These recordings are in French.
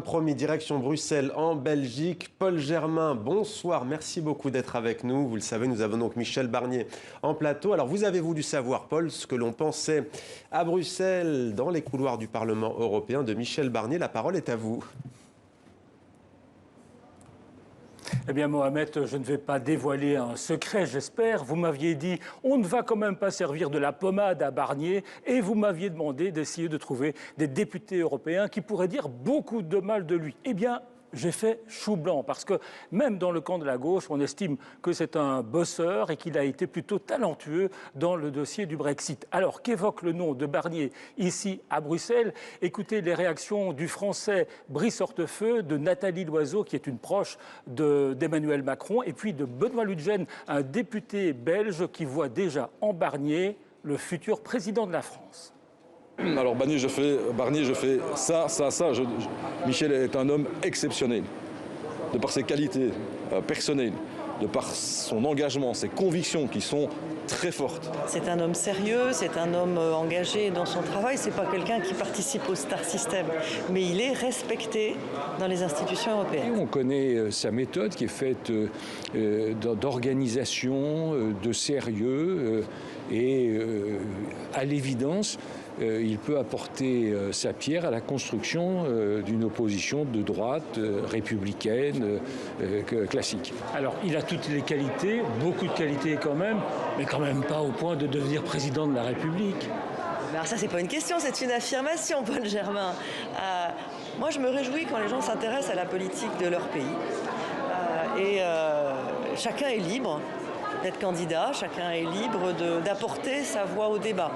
Promis, direction Bruxelles en Belgique. Paul Germain, bonsoir, merci beaucoup d'être avec nous. Vous le savez, nous avons donc Michel Barnier en plateau. Alors vous avez voulu savoir, Paul, ce que l'on pensait à Bruxelles, dans les couloirs du Parlement européen de Michel Barnier. La parole est à vous. Eh bien, Mohamed, je ne vais pas dévoiler un secret, j'espère. Vous m'aviez dit, on ne va quand même pas servir de la pommade à Barnier, et vous m'aviez demandé d'essayer de trouver des députés européens qui pourraient dire beaucoup de mal de lui. Eh bien, j'ai fait chou blanc, parce que même dans le camp de la gauche, on estime que c'est un bosseur et qu'il a été plutôt talentueux dans le dossier du Brexit. Alors, qu'évoque le nom de Barnier ici à Bruxelles? Écoutez les réactions du Français Brice Hortefeux, de Nathalie Loiseau, qui est une proche d'Emmanuel Macron, et puis de Benoît Lutgen, un député belge qui voit déjà en Barnier le futur président de la France. Alors Barnier, je fais ça. Michel est un homme exceptionnel, de par ses qualités personnelles, de par son engagement, ses convictions qui sont très fortes. C'est un homme sérieux, c'est un homme engagé dans son travail, c'est pas quelqu'un qui participe au star system, mais il est respecté dans les institutions européennes. On connaît sa méthode qui est faite d'organisation, de sérieux, et à l'évidence, il peut apporter sa pierre à la construction d'une opposition de droite, républicaine, classique. Alors, il a toutes les qualités, beaucoup de qualités mais quand même pas au point de devenir président de la République. Alors ça, c'est pas une question, c'est une affirmation, Paul Germain. Moi, je me réjouis quand les gens s'intéressent à la politique de leur pays. Chacun est libre d'être candidat, chacun est libre d'apporter sa voix au débat.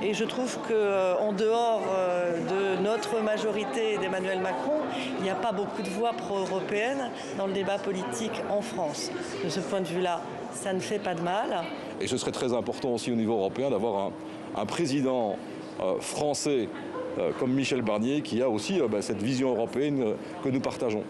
Et je trouve qu'en dehors de notre majorité et d'Emmanuel Macron, il n'y a pas beaucoup de voix pro-européennes dans le débat politique en France. De ce point de vue-là, ça ne fait pas de mal. Et ce serait très important aussi au niveau européen d'avoir un président français comme Michel Barnier qui a aussi cette vision européenne que nous partageons.